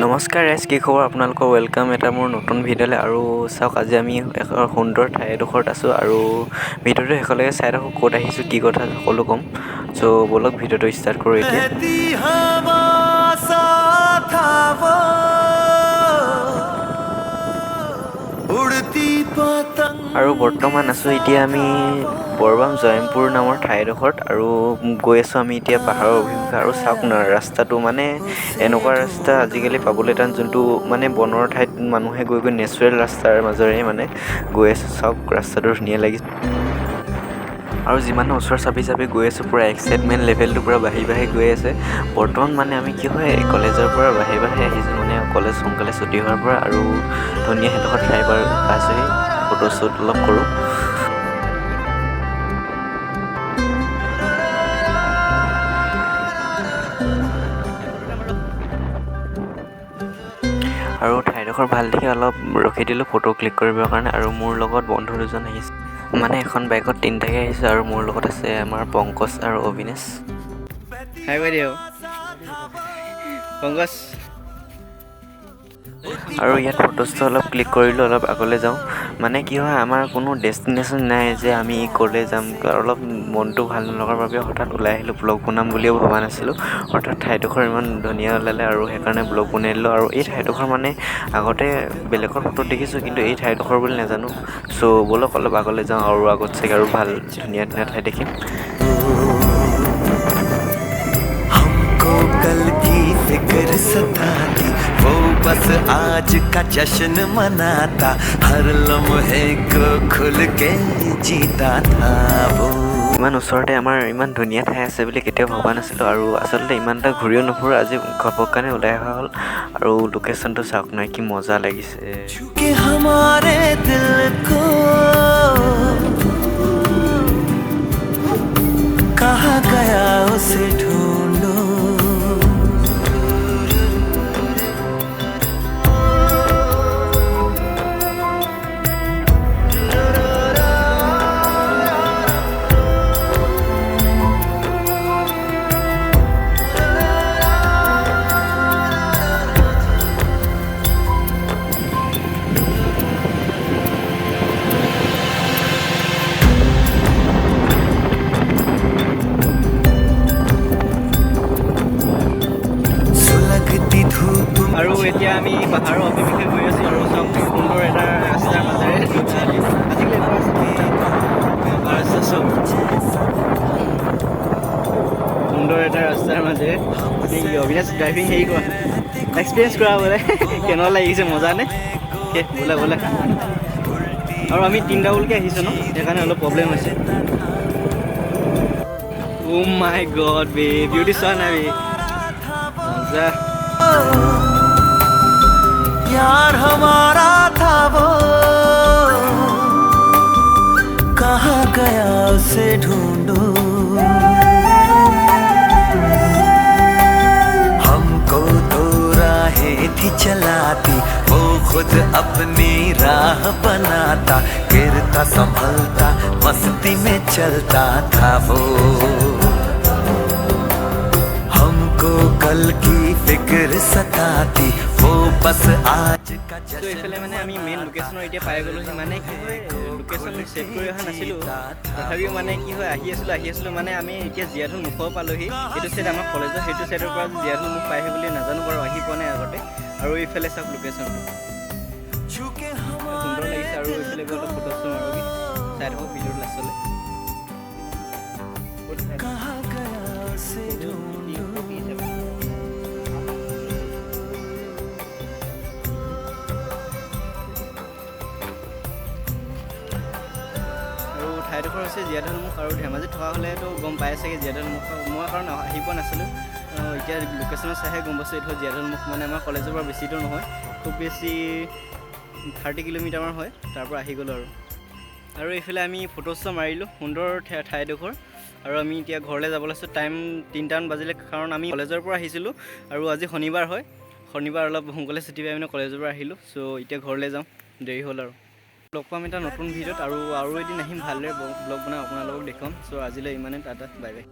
নমস্কাৰ ৰাইজ, কি খবৰ আপোনালোকৰ? ৱেলকাম এটা মোৰ নতুন ভিডিঅ'লৈ। আৰু চাওক, আজি আমি এখন সুন্দৰ ঠাই এডোখৰত আছোঁ আৰু ভিডিঅ'টো শেষলৈকে চাই থাকক। ক'ত আহিছোঁ, কি কথা সকলো ক'ম। চ' ব'লক ভিডিঅ'টো ষ্টাৰ্ট কৰোঁ এতিয়া। আৰু বৰ্তমান আছোঁ এতিয়া আমি বৰবাম জয়মপুৰ নামৰ ঠাইডোখৰত আৰু গৈ আছোঁ আমি এতিয়া পাহাৰৰ অভিমুখে। আৰু চাওক না, ৰাস্তাটো মানে এনেকুৱা ৰাস্তা আজিকালি পাবলৈ টান, যোনটো মানে বনৰ ঠাইত মানুহে গৈ গৈ নেচাৰেল ৰাস্তাৰ মাজেৰে মানে গৈ আছে। চাওক ৰাস্তাটো ধুনীয়া লাগিছে আৰু যিমানে ওচৰ চাপি চাপি গৈ আছোঁ, পূৰা এক্সাইটমেণ্ট লেভেলটো পূৰা বাঢ়ি বাঢ়ি গৈ আছে। বৰ্তমান মানে আমি কি হয়, কলেজৰ পৰা বাঢ়ি বাঢ়ি আহিছোঁ, মানে কলেজ সোনকালে ছুটি হোৱাৰ পৰা। আৰু ধুনীয়া সেইডোখৰ ঠাই বাৰু পাইছোঁহি, ফটো শ্বুট অলপ কৰোঁ। আৰু ঠাইডোখৰ ভাল দেখি অলপ ৰখি দিলোঁ ফটো ক্লিক কৰিবৰ কাৰণে। আৰু মোৰ লগত বন্ধু দুজন আহিছে, মানে এখন বাইকত তিনিটাকৈ আহিছোঁ। আৰু মোৰ লগত আছে আমাৰ পংকজ আৰু অবিনাশ। হাই বাইদেউ পংকজ। আৰু ইয়াত ফটোজটো অলপ ক্লিক কৰিলোঁ, অলপ আগলৈ যাওঁ। মানে কি হয়, আমাৰ কোনো ডেষ্টিনেশ্যন নাই যে আমি ক'লৈ যাম। অলপ মনটো ভাল নলগাৰ বাবে হঠাৎ ওলাই আহিলোঁ। ব্লগ বনাম বুলিও ভবা নাছিলোঁ, হঠাৎ ঠাইডোখৰ ইমান ধুনীয়া ওলালে আৰু সেইকাৰণে ব্লগ বনাই দিলোঁ। আৰু এই ঠাইডোখৰ মানে আগতে বেলেগৰ ফটোত দেখিছোঁ, কিন্তু এই ঠাইডোখৰ বুলি নাজানো। চ' ব'লক অলপ আগলৈ যাওঁ, আৰু আগত চাগে আৰু ভাল ধুনীয়া ধুনীয়া ঠাই দেখিম। कल की फिक्र सताती, वो बस आज का जश्न मनाता, हर लम्हे को खुल के जीता था वो। ইমান ওচৰতে আমাৰ ইমান ধুনীয়া ঠাই আছে বুলি কেতিয়াও ভবা নাছিলোঁ। আৰু আচলতে ইমান এটা ঘূৰিও নুফুৰোঁ, আজি ঘপকনে ওলাই অহা হ'ল। আৰু লোকেশ্যনটো চাওক নাই, কি মজা লাগিছে। हमारे दिल को कहाँ गया उसे ढूंढो, আৰু এতিয়া আমি পাহাৰৰ অভিমুখে গৈ আছোঁ। আৰু চাওক, সুন্দৰ এটা ৰাস্তাৰ মাজেৰে আজিকালি সুন্দৰ এটা ৰাস্তাৰ মাজেৰে অবিনাশ ড্ৰাইভিং হেৰি কৰা এক্সপিৰিয়েঞ্চ কৰা বোলে কেনেকুৱা লাগিছে, মজা নে? বোলে বোলে। আৰু আমি তিনিটা বুলকৈ আহিছোঁ ন, সেইকাৰণে অলপ প্ৰব্লেম হৈছে। Oh my god, babe, beauty চোৱা নাই বে, মজা। यार हमारा था वो, कहाँ गया उसे ढूंढो, हमको तो राहें थी चलाती, वो खुद अपनी राह बनाता, गिरता संभलता मस्ती में चलता था वो, हमको कल की फिक्र सताती, वो बस आज का তো এইফালে মানে আমি মেইন লোকেশ্যনৰ এতিয়া পাই গ'লোহি। মানে কি হয়, লোকেশ্যন ছেভ কৰি অহা নাছিলোঁ, তথাপিও মানে কি হয়, আহি আছিলোঁ মানে আমি এতিয়া জীয়াধলমুখো পালোহি। এইটো ছাইড আমাৰ কলেজৰ সেইটো ছাইডৰ পৰা জীয়াধলমুখ পাইহি বুলি নাজানো বাৰু, আহি পোৱা নাই আগতে। আৰু এইফালে চাওক লোকেশ্যনটো সুন্দৰ লাগিছে। আৰু এইফালে গৈ অলপ ফটো চোঁ আৰু চাই থাকক ভিডিঅ'টো লাষ্টলৈ। ঠাইডোখৰ হৈছে জীয়াধলমুখ। আৰু ধেমাজিত থকা হ'লেতো গম পাই চাগে জীয়াধলমুখ। মই কাৰণ আহি পোৱা নাছিলোঁ, এতিয়া লোকেশ্যনত চাইহে গম পাইছোঁ এইটো জীয়াধলমুখ। মানে আমাৰ কলেজৰ পৰা বেছি দূৰ নহয়, খুব বেছি 30 কিলোমিটাৰমান হয়, তাৰ পৰা আহি গ'লোঁ। আৰু এইফালে আমি ফটো শ্বট মাৰিলোঁ সুন্দৰ ঠাইডোখৰ। আৰু আমি এতিয়া ঘৰলৈ যাব লৈছোঁ, টাইম 3টামান বাজিলে, কাৰণ আমি কলেজৰ পৰা আহিছিলোঁ। আৰু আজি শনিবাৰ হয়, শনিবাৰ অলপ সোনকালে ছুটি পাই মানে কলেজৰ পৰা আহিলোঁ। চ' এতিয়া ঘৰলৈ যাওঁ, দেৰি হ'ল। আৰু লগ পাম এটা নতুন ভিডিঅ'ত, আৰু এদিন আহিম ভালদৰে ব্লগ বনাই আপোনালোকক দেখুৱাম। চ' আজিলৈ ইমানে, টাটা, বাই বাই।